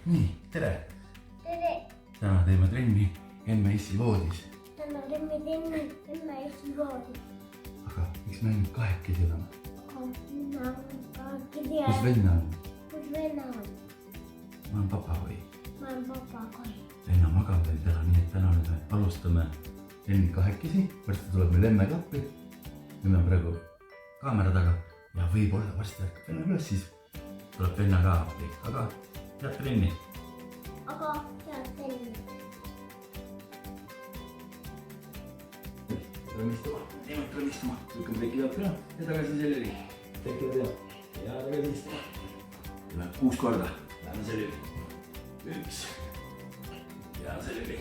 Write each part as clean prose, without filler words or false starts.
nii, tere! tere! Täna teeme trenni Emme-Issi voodis. Täna teeme trenni Emme-Issi voodis. Aga miks me ainult kahekesi oleme? Mina kahekesi olen. Kus venna on? Kus venna on? Ma olen papagoi. Ma olen papagoi. Venna magab veel täna, nii et täna nüüd me alustame trenni kahekesi. Varsti tuleb meil Emme ka appi. Emme on praegu kaamera taga ja võib-olla varsti ärkab venna üles, siis tuleb venna ka appi. Aga head trenni. Aga head trenni. Tuleme istuma. Tuleme istuma. Lükkame teki pealt üle ja tagasi selili. Teki pealt ja tagasi istuma. Teeme 6 korda. Läheme selili. 1. Ja selili.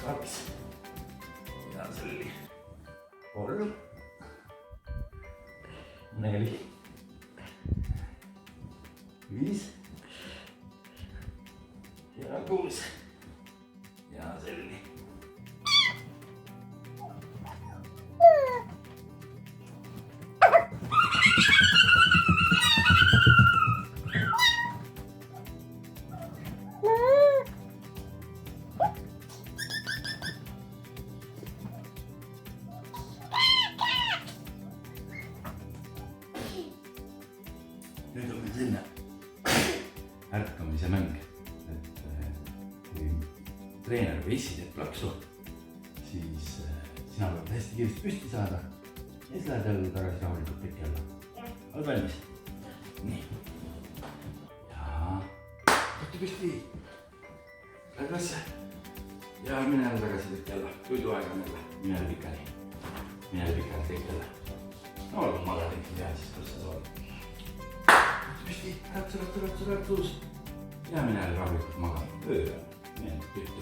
2. Ja selili. 3. 4. 5. Ja 6. Ja selili. Nüüd on meil selline ärkamise mäng, et kui treener või issi teeb plaksu, siis sina pead hästi kiiresti püsti saada ja siis lähed jälle tagasi rahulikult teki alla. Oled valmis? Nii. Ja võtta püsti. Lähed ülesse ja mine jälle tagasi teki alla. Toiduaeg on jälle. Mine jälle pikali. Mine jälle pikali teki alla. No olgu magad teki teha siis, kus sa soovid. Püsti, äratus ja mine jälle rahulikult magama. Öö on, mine nüüd pühtu.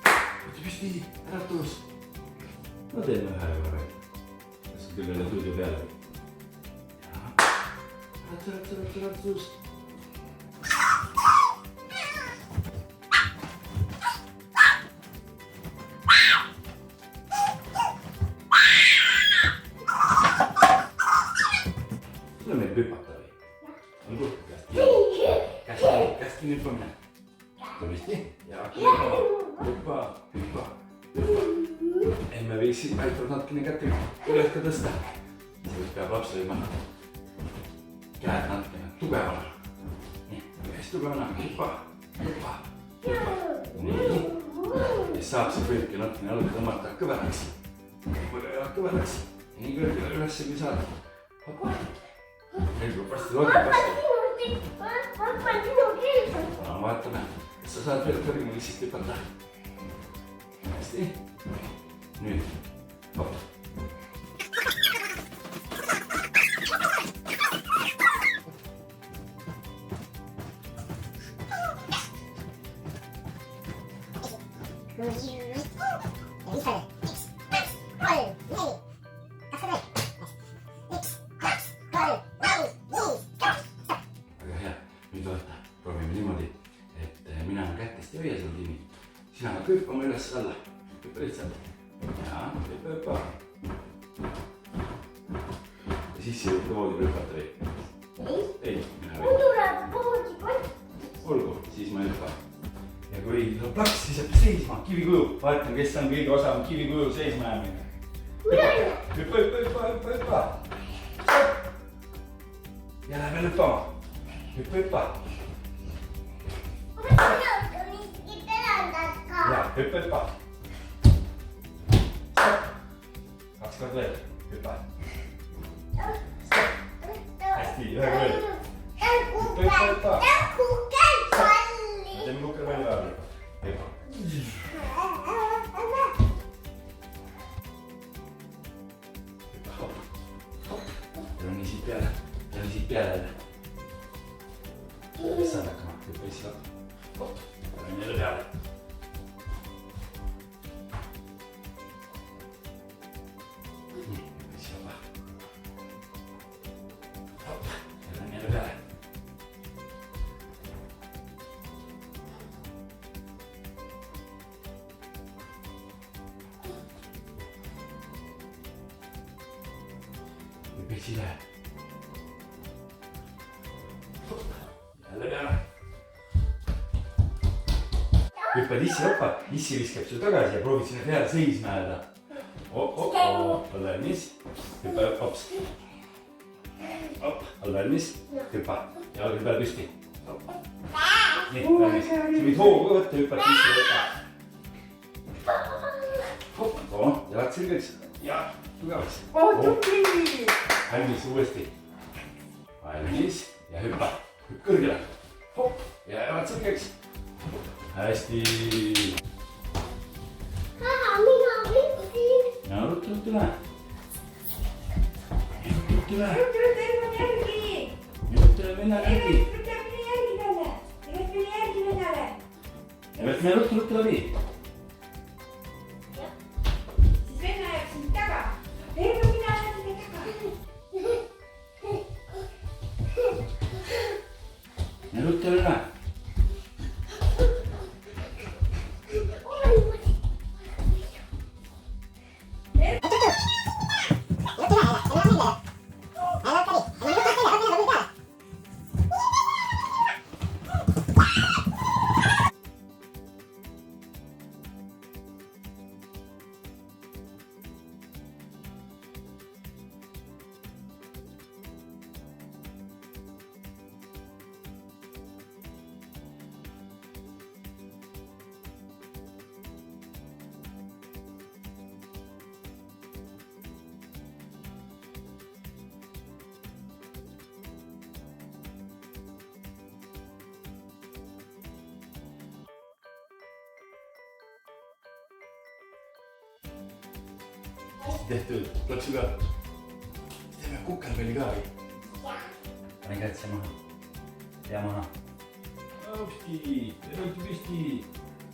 Võtta püsti, äratus. No teeme ühe korra. Kas sa küll jälle tuidu peale? Ja äratus. Sulle meeldib hüpata või? Olgu, käest kinni hüppamine. Tõesti? Ja hüppa. Emme viisi aitab natukene kätte üles ka tõsta. Siis peab laps lõima käed natukene tugevana. Nii, hästi tugevana. Hüppa. Nii. Ja saab see võibki natukene alla tõmmata kõveraks. Väga hea kõveraks. Nii kõrgele ülesse kui saad. Hoppa. Meil peab vasti loodib vastu. Pappa sinu keelda. Vaatame, kas sa saad veel kõrgele lihtsalt hüpata. Hästi. Nüüd. Hopp. Väga hea. Nüüd vaata, proovime niimoodi, et mina olen kättest ja hoia sul kinni. Sina hakkad hüppama üles alla. Hüppa lihtsalt. Ja hüppa. Ja siis siia juurde voodi peal hüpata või? Ei, mina või. Muidu läheb voodi kott. Olgu, siis ma hüppan. Ja kui tuleb plaks, siis jääb seisma. Kivikuju. Vaatan, kes on kõige osavam kivikuju seisma jäämine. Hüppa. Ja läheb veel hüppama. Hüppa. Aga sina ka miski terendad ka. Ja, hüppa. 2 korda veel. Hüppa. Hästi, ühe korda veel. Hüppa. Teeme kukkel palju vaja. Hüppa. Ja nii siit peale. Ja siit peale jälle. Kes saab hakkama? Hüppa issi vaata. Hopp. Ja nii jälle peale. Nii, hüppa issi vaba. Hopp. Ja nii jälle peale. Hüppa issi läheb. jälle peale. hüppad issi hoppa, issi viskab su tagasi ja proovid sinna peale seisma jääda. Oled valmis? hüppa, hops. Hopp, oled valmis? hüppa, jalgade peale püsti. nii, valmis. sa võid hoogu ka võtta, hüppad issi võtta. hopp, jalad sirgeks ja tugevaks. tubli! valmis uuesti. valmis ja hüppa, hüpp kõrgele. hopp ja jalad sirgeks. hästi. mina võtsin. ja ruttu üle. ruttu üle. Ruttu ilma järgi! ruttu üle minna järgi. Ruttu mine järgi talle! Ruttu mine järgi vennale! ja pead minna ruttu läbi. Siis venna jääb sind taga. Terve mina olen sind taga. ja ruttu üle. hästi tehtud, plõksu ka. teeme kukerpalli ka või? pane käed siia maha. pea maha. hopsti, rõõtu püsti.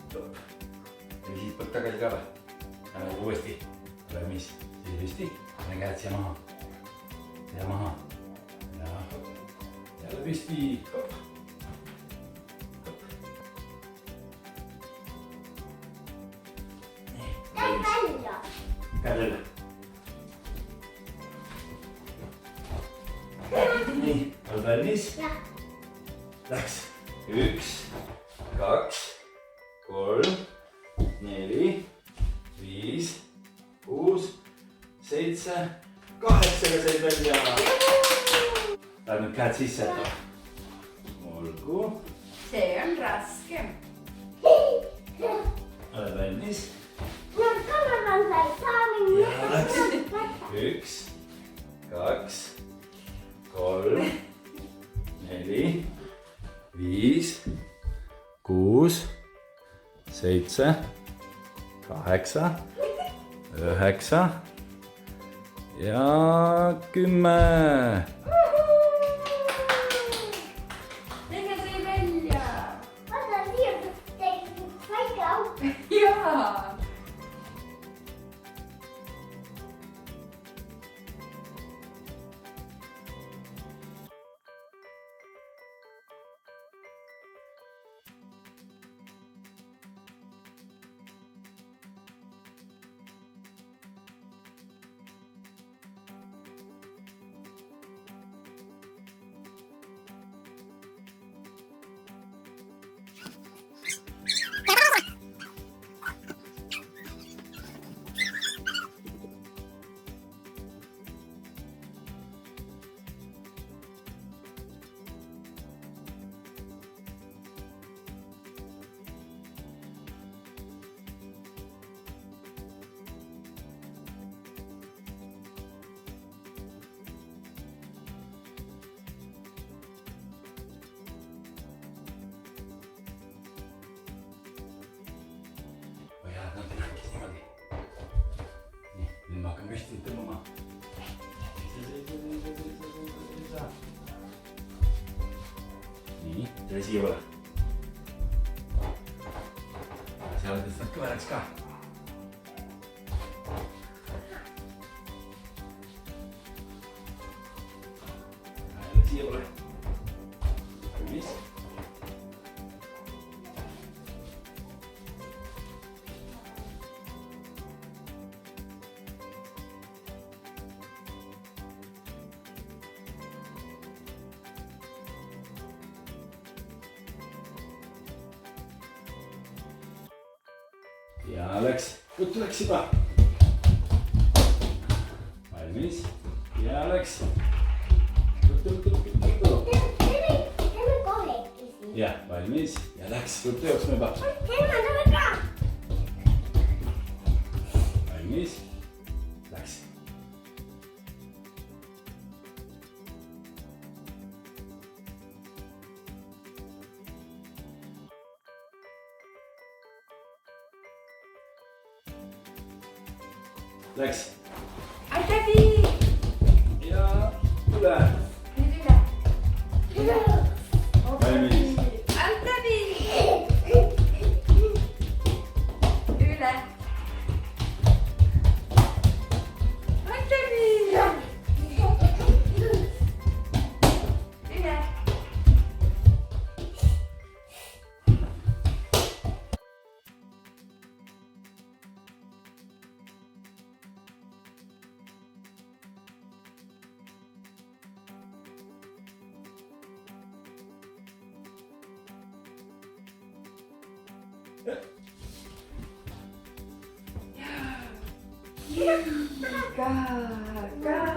stopp. ja viisid poolt tagasi ka või? uuesti. valmis, siis püsti. pane käed siia maha. pea maha. ja hopp. jälle püsti. hopp. käed jälle. nii, oled valmis? Läks. 1, 2, 3, 4, 5, 6, 7, 8 said välja. Läheb nüüd käed sisse. olgu. See on raske. oled valmis? Ja läks. 1, 2, 3, 4, 5, 6, 7, 8, 9 ja 10. Venna sai välja. Vaata, siia tegi üks väike auk. Jaa. Nüüd ma hakkan püsti tõmbama. nii, tule siia poole. seal tõstad kõveraks ka. jälle siia poole. valmis. ja läks, ruttu läks juba. Valmis ja läks. Ruttu. Teeme kahekesi. Ja, valmis ja läks, ruttu jooksma juba. Teeme ka. Valmis, läks. Läks. Aitäh! Ja üle. Nüüd üle. Valmis. Aitäh! Üle. Aitäh! Üle. Ka.